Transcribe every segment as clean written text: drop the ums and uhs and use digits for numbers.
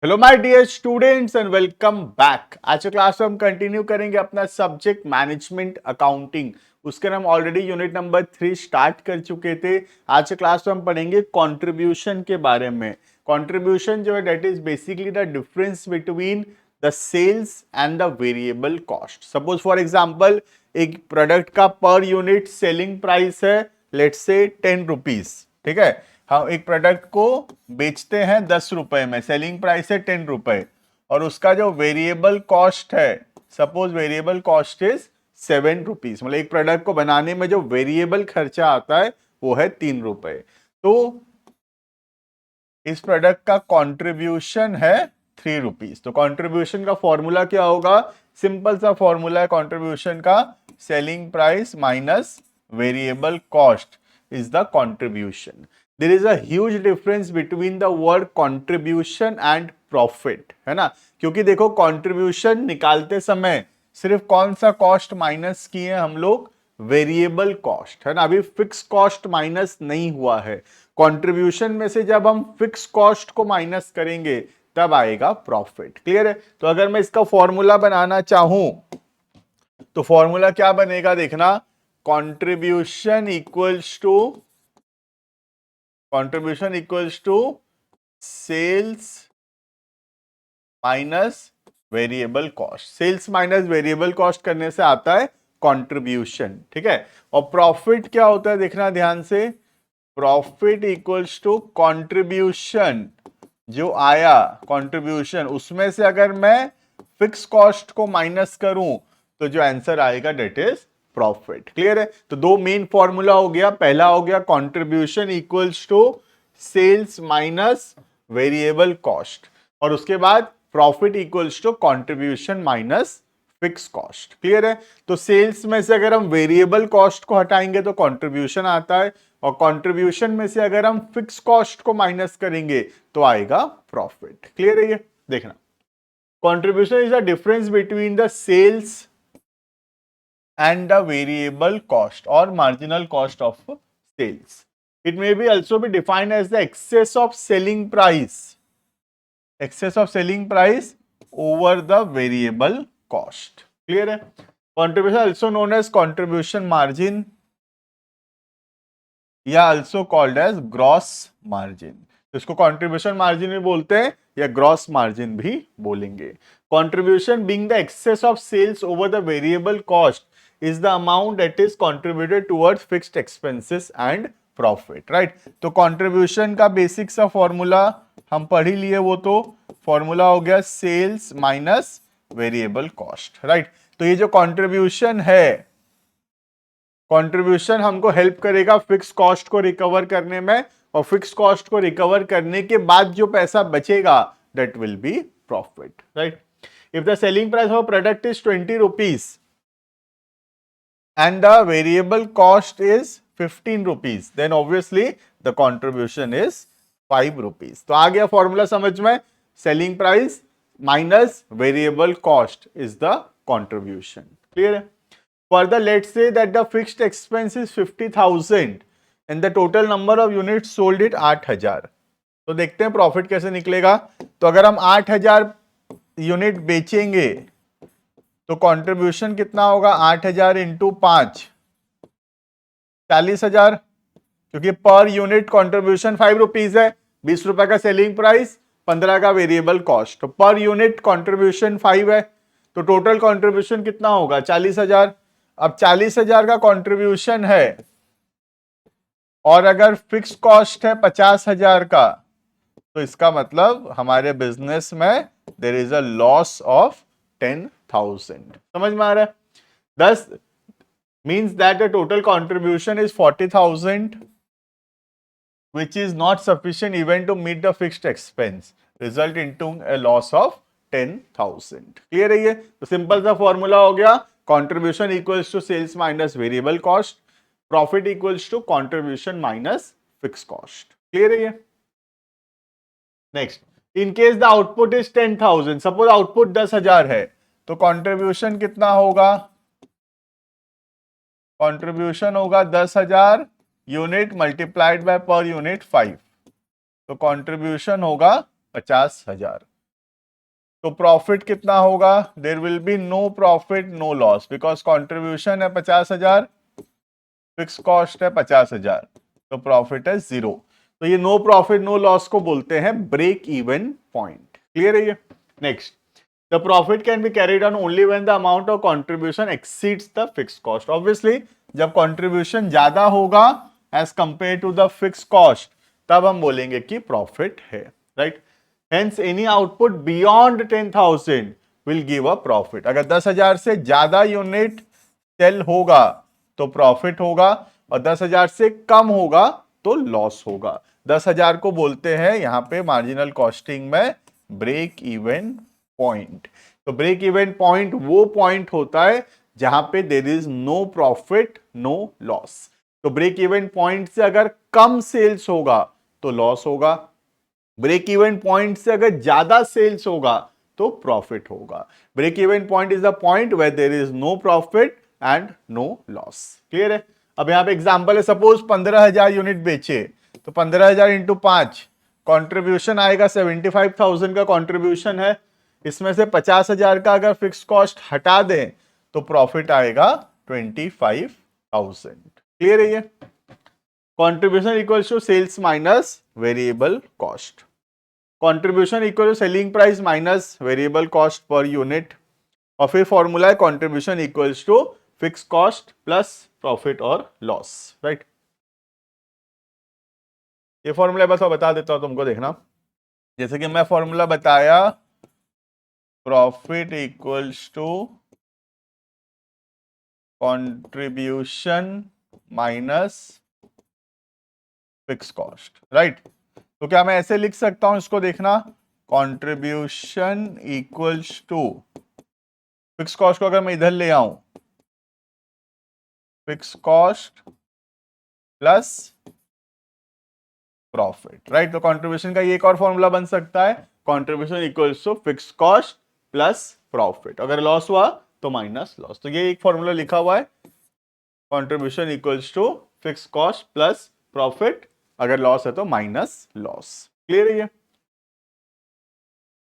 Hello my dear students and welcome back. आज के class में हम कंटिन्यू करेंगे अपना सब्जेक्ट मैनेजमेंट अकाउंटिंग। उसके हम ऑलरेडी यूनिट नंबर 3 स्टार्ट कर चुके थे। आज के क्लास में हम पढ़ेंगे कंट्रीब्यूशन के बारे में। कंट्रीब्यूशन जो है that is basically the difference between the sales and the variable cost. Suppose for example एक प्रोडक्ट का पर यूनिट सेलिंग प्राइस है लेट्स से 10 रुपीज, ठीक है। हम एक प्रोडक्ट को बेचते हैं 10 रुपए में, सेलिंग प्राइस है 10 रुपए और उसका जो वेरिएबल कॉस्ट है, suppose variable cost is 7 rupees, मतलब एक प्रोडक्ट को बनाने में जो वेरिएबल खर्चा आता है वो है 3 रुपए। तो इस प्रोडक्ट का कंट्रीब्यूशन है 3 रुपीज। तो कंट्रीब्यूशन का फॉर्मूला क्या होगा? सिंपल सा फॉर्मूला है कंट्रीब्यूशन का, selling price minus variable cost is the contribution. There is a huge difference between the word contribution and profit, है ना। क्योंकि देखो कंट्रीब्यूशन निकालते समय सिर्फ कौन सा कॉस्ट माइनस किए हम लोग? वेरिएबल कॉस्ट, है ना। अभी फिक्स कॉस्ट माइनस नहीं हुआ है। कंट्रीब्यूशन में से जब हम फिक्स कॉस्ट को माइनस करेंगे तब आएगा प्रॉफिट। क्लियर है? तो अगर मैं इसका फॉर्मूला बनाना चाहूं तो फॉर्मूला क्या बनेगा देखना, contribution equals to sales minus variable cost. Sales minus variable cost करने से आता है कंट्रीब्यूशन, ठीक है। और प्रॉफिट क्या होता है देखना ध्यान से, प्रॉफिट इक्वल्स टू कंट्रीब्यूशन, जो आया कंट्रीब्यूशन उसमें से अगर मैं फिक्स कॉस्ट को माइनस करूं तो जो आंसर आएगा डेट इज प्रॉफिट। क्लियर है? तो दो मेन फॉर्मूला हो गया। पहला हो गया contribution equals to sales minus variable cost, और उसके बाद profit equals to contribution minus fix cost. Clear है? तो सेल्स में से अगर हम वेरिएबल कॉस्ट को हटाएंगे तो कंट्रीब्यूशन आता है, और कंट्रीब्यूशन में से अगर हम फिक्स कॉस्ट को माइनस करेंगे तो आएगा प्रॉफिट। क्लियर है? ये देखना, contribution is the difference between the sales and the variable cost or marginal cost of sales. It may be also be defined as the excess of selling price over the variable cost. Clear है? Contribution also known as contribution margin या also called as gross margin. तो इसको contribution margin भी बोलते हैं या gross margin भी बोलेंगे। Contribution being the excess of sales over the variable cost is the amount that is contributed towards fixed expenses and profit, right? तो contribution का basic सा formula हम पढ़ ही लिए, वो तो formula हो गया sales minus variable cost, right? तो ये जो contribution है, कंट्रीब्यूशन हमको हेल्प करेगा फिक्स कॉस्ट को रिकवर करने में, और फिक्स कॉस्ट को रिकवर करने के बाद जो पैसा बचेगा that will be profit, right. If the selling price of product is 20 rupees and the variable cost is 15 rupees, then obviously the contribution is 5 rupees. तो आ गया फॉर्मूला समझ में, selling price minus variable cost is the contribution. Clear है? Further, let's say that the fixed expense is 50,000 and the total number of units sold it 8,000. तो देखते हैं profit कैसे निकलेगा। तो अगर हम 8,000 यूनिट बेचेंगे तो कंट्रीब्यूशन कितना होगा? 8,000 इंटू 5, 40,000, क्योंकि पर यूनिट कंट्रीब्यूशन 5 रुपीज है, 20 रुपए का सेलिंग प्राइस, 15 का वेरिएबल कॉस्ट, तो पर यूनिट कंट्रीब्यूशन 5 है, तो टोटल कंट्रीब्यूशन कितना होगा? 40,000। अब 40,000 का कंट्रीब्यूशन है और अगर फिक्स कॉस्ट है 50,000 का, तो इसका मतलब हमारे बिजनेस में there is a loss of 10,000। समझ में आ रहा है? 10 means that the total contribution is 40,000 which is not sufficient even to meet the fixed expense, result into a loss of 10,000। Clear है ये? तो सिंपल सा फॉर्मूला हो गया, contribution equals to sales minus variable cost, profit equals to contribution minus fixed cost। clear है ये? next, in case the output is 10,000, suppose output 10,000 है, तो contribution कितना होगा? contribution होगा 10,000 unit multiplied by per unit 5, तो contribution होगा 50,000। तो प्रॉफिट कितना होगा, there will be no profit no loss, because contribution है 50,000, फिक्स कॉस्ट है 50,000, तो प्रॉफिट है 0। तो ये नो प्रॉफिट नो लॉस को बोलते हैं ब्रेक इवन पॉइंट। क्लियर है ये? Next, the profit can be carried on only when the amount of contribution exceeds the fix cost. Obviously जब कंट्रीब्यूशन ज्यादा होगा as compare to the fix cost, तब हम बोलेंगे कि प्रॉफिट है, right. Hence any output beyond 10,000 will give a profit. अगर 10,000 से ज्यादा यूनिट सेल होगा तो प्रॉफिट होगा, और 10,000 से कम होगा तो लॉस होगा। 10,000 को बोलते हैं यहां पे मार्जिनल कॉस्टिंग में ब्रेक इवन पॉइंट। तो ब्रेक इवन पॉइंट वो पॉइंट होता है जहां पे there is no profit no loss. तो ब्रेक इवन पॉइंट से अगर कम सेल्स होगा तो लॉस होगा, ब्रेक इवन पॉइंट से अगर ज्यादा सेल्स होगा तो प्रॉफिट होगा। Break even point is the point where there is no profit and no loss. Clear है? अब यहां पे एग्जांपल है, सपोज 15,000 यूनिट बेचे, तो 15,000 इंटू 5 कॉन्ट्रीब्यूशन आएगा 75,000 का कॉन्ट्रीब्यूशन है, इसमें से 50,000 का अगर फिक्स कॉस्ट हटा दें तो प्रॉफिट आएगा 25,000। क्लियर है ये? Contribution equals to sales minus variable cost. Contribution equal to selling price minus variable cost per unit, और फिर फॉर्मूला है contribution equals to fix cost plus profit और लॉस, राइट। ये फॉर्मूला बस मैं बता देता हूं तुमको, देखना। जैसे कि मैं फॉर्मूला बताया, profit equals to contribution minus fix cost, right. तो क्या मैं ऐसे लिख सकता हूं इसको, देखना, contribution equals to fix cost को अगर मैं इधर ले आऊं, fix cost plus profit, right. तो कंट्रीब्यूशन का ये एक और फॉर्मूला बन सकता है, contribution equals to fix cost plus profit, अगर लॉस हुआ तो माइनस लॉस। तो ये एक फॉर्मूला लिखा हुआ है, contribution equals to fix cost plus profit, अगर लॉस है तो माइनस लॉस। क्लियर है ये?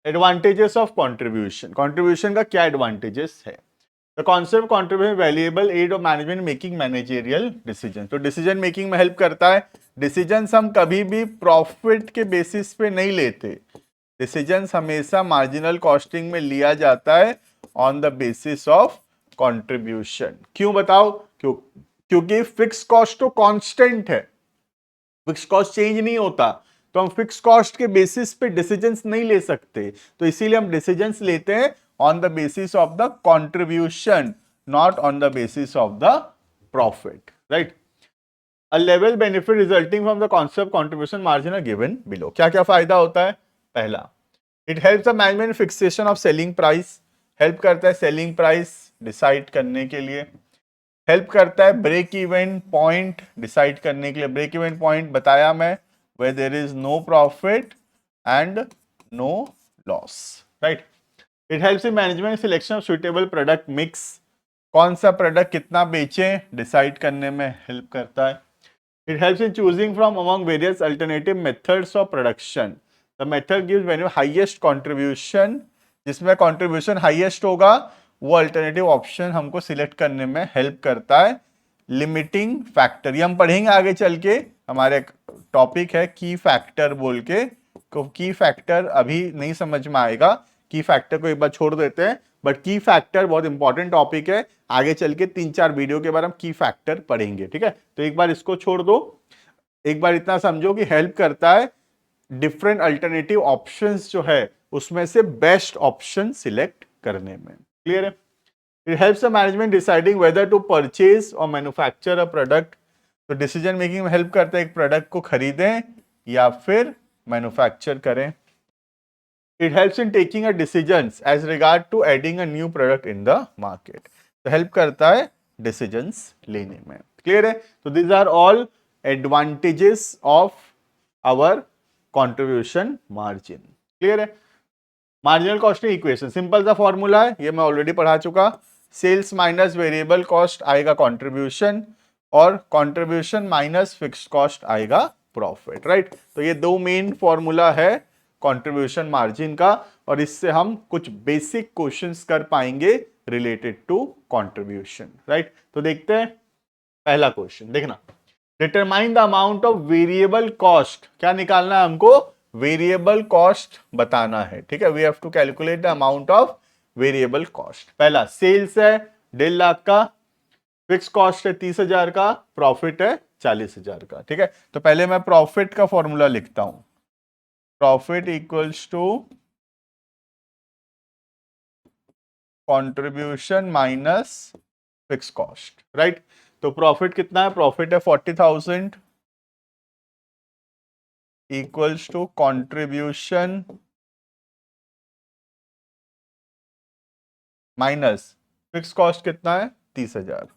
Advantages of contribution. कंट्रीब्यूशन का क्या एडवांटेजेस है? The concept contributes valuable aid of management making managerial decisions। तो डिसीजन मेकिंग में हेल्प करता है। डिसीजंस हम कभी भी प्रॉफिट के बेसिस पे नहीं लेते, डिसीजंस हमेशा मार्जिनल कॉस्टिंग में लिया जाता है on the basis of contribution. क्यों बताओ? क्योंकि फिक्स कॉस्ट तो कांस्टेंट है, फिक्स कॉस्ट चेंज नहीं होता, तो हम फिक्स कॉस्ट के बेसिस पे डिसीजंस नहीं ले सकते। तो इसीलिए हम डिसीजंस लेते हैं on the basis of the contribution, not on the basis of the profit, right? A level benefit resulting from the concept contribution margin are given below। क्या क्या फायदा होता है? पहला, it helps the management fixation of selling price, help करता है selling price decide करने के लिए, हेल्प करता है ब्रेक इवन पॉइंट डिसाइड करने के लिए। ब्रेक इवन पॉइंट बताया मैं, where there is no profit and no loss, right? It helps in management selection of suitable product mix, कौन सा प्रोडक्ट कितना बेचें डिसाइड करने में हेल्प करता है। It helps in choosing from among various alternative methods of production। The method gives value highest contribution, जिसमें contribution highest होगा वो अल्टरनेटिव ऑप्शन हमको सिलेक्ट करने में हेल्प करता है। लिमिटिंग फैक्टर, ये हम पढ़ेंगे आगे चल के, हमारे टॉपिक है की फैक्टर बोल के, तो की फैक्टर अभी नहीं समझ में आएगा, की फैक्टर को एक बार छोड़ देते हैं, बट की फैक्टर बहुत इंपॉर्टेंट टॉपिक है, आगे चल के 3-4 वीडियो के बाद हम की फैक्टर पढ़ेंगे, ठीक है। तो एक बार इसको छोड़ दो, एक बार इतना समझो कि हेल्प करता है डिफरेंट अल्टरनेटिव ऑप्शंस जो है उसमें से बेस्ट ऑप्शन सिलेक्ट करने में। क्लियर है? It helps the management deciding whether to purchase or manufacture a product. तो डिसीजन मेकिंग में हेल्प करता है एक प्रोडक्ट को खरीदें या फिर मैन्युफैक्चर करें। It helps in taking a decisions as regard to adding a new product in the market। तो हेल्प करता है डिसीजंस लेने में। क्लियर है? तो these are all advantages of our contribution margin। Clear है? मार्जिनल कॉस्टिंग इक्वेशन सिंपल सा formula है, ये मैं ऑलरेडी पढ़ा चुका। सेल्स माइनस वेरिएबल कॉस्ट आएगा कंट्रीब्यूशन, और कंट्रीब्यूशन माइनस फिक्स्ड कॉस्ट आएगा प्रॉफिट, राइट। तो ये दो मेन फॉर्मूला है कंट्रीब्यूशन मार्जिन का, और इससे हम कुछ बेसिक क्वेश्चंस कर पाएंगे रिलेटेड टू कंट्रीब्यूशन, राइट। तो देखते हैं पहला क्वेश्चन, देखना, determine the amount of variable cost, क्या निकालना है हमको, वेरिएबल कॉस्ट बताना है, ठीक है। We have to calculate the amount of variable cost. पहला सेल्स है 1.5 लाख का, फिक्स कॉस्ट है 30,000 का, प्रॉफिट है 40,000 का, ठीक है। तो पहले मैं प्रॉफिट का फॉर्मूला लिखता हूं, profit equals to contribution minus fix cost, right. तो प्रॉफिट कितना है, प्रॉफिट है 40,000 equals to contribution minus fix cost कितना है 30,000।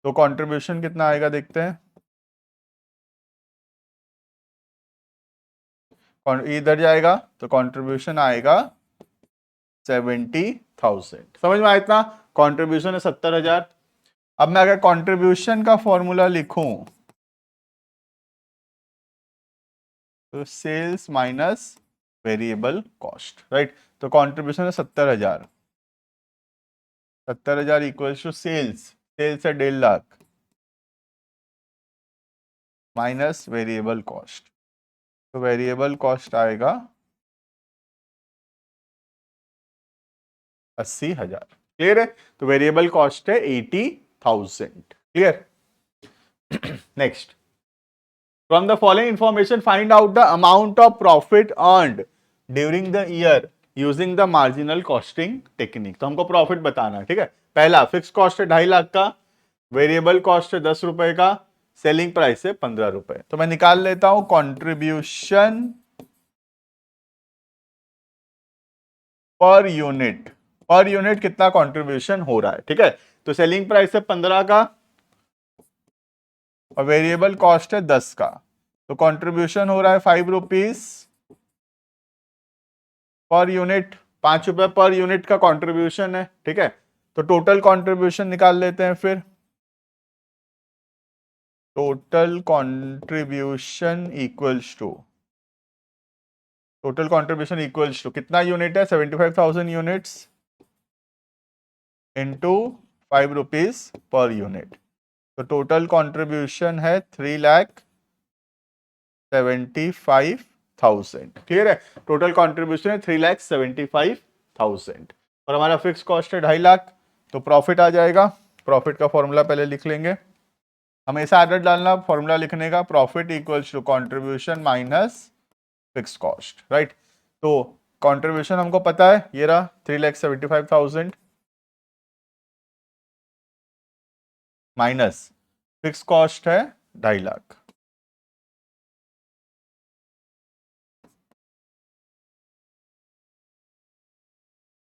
तो कंट्रीब्यूशन कितना आएगा देखते हैं, इधर जाएगा तो कंट्रीब्यूशन आएगा 70,000। समझ में आया इतना, कंट्रीब्यूशन है 70,000। अब मैं अगर कंट्रीब्यूशन का फॉर्मूला लिखूं तो sales minus variable cost, right. तो कंट्रीब्यूशन है 70,000, 70,000 इक्वल्स टू सेल्स, सेल्स है 1.5 लाख माइनस वेरिएबल कॉस्ट, तो वेरिएबल कॉस्ट आएगा 80,000। क्लियर है, तो वेरिएबल कॉस्ट है 80,000। Clear. Next, from the following information find out the amount of profit earned during the year using the marginal costing technique. तो हमको profit बताना है, ठीक है। पहला फिक्स कॉस्ट है 2.5 लाख का, वेरिएबल कॉस्ट है 10 रुपए का, सेलिंग प्राइस है 15 रुपए। तो मैं निकाल लेता हूं contribution per unit, per unit कितना कंट्रीब्यूशन हो रहा है, ठीक है। तो सेलिंग प्राइस है 15 का और वेरिएबल कॉस्ट है 10 का, तो कंट्रीब्यूशन हो रहा है 5 रुपीज पर यूनिट, 5 रुपए पर यूनिट का कंट्रीब्यूशन है, ठीक है। तो टोटल कंट्रीब्यूशन निकाल लेते हैं फिर, total contribution equals to, total contribution equals to कितना यूनिट है, 75,000 units into 5 rupees per unit. तो टोटल कंट्रीब्यूशन है 3,75,000। क्लियर है, टोटल कंट्रीब्यूशन है 3,75,000 और हमारा फिक्स कॉस्ट है 2.5 लाख। तो प्रॉफिट आ जाएगा, प्रॉफिट का फॉर्मूला पहले लिख लेंगे, हमेशा आदत डालना फॉर्मूला लिखने का, profit equals to contribution minus fix cost, right. तो कंट्रीब्यूशन हमको पता है, ये रहा 3,75,000 माइनस फिक्स कॉस्ट है 2.5 लाख।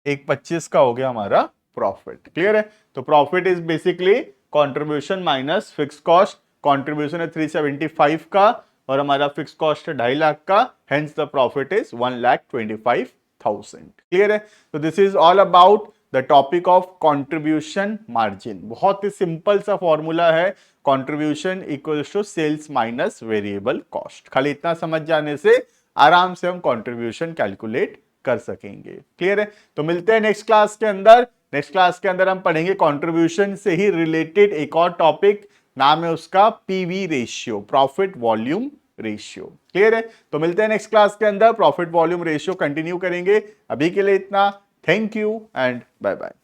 एक 25 का हो गया हमारा प्रॉफिट। क्लियर है, तो profit is basically contribution minus fix cost. Contribution है 375 का और हमारा फिक्स कॉस्ट है 2.5 लाख का, hence the profit is 1,25,000। Clear है, तो this is all about the topic of contribution margin. बहुत ही सिंपल सा फॉर्मूला है, contribution equals to sales minus variable cost. खाली इतना समझ जाने से आराम से हम कंट्रीब्यूशन कैलकुलेट कर सकेंगे। क्लियर है, तो मिलते हैं नेक्स्ट क्लास के अंदर। नेक्स्ट क्लास के अंदर हम पढ़ेंगे कंट्रीब्यूशन से ही रिलेटेड एक और टॉपिक, नाम है उसका PV ratio, profit volume ratio. Clear है, तो मिलते हैं नेक्स्ट क्लास के अंदर, प्रॉफिट वॉल्यूम रेशियो कंटिन्यू करेंगे। अभी के लिए इतना, thank you and bye bye.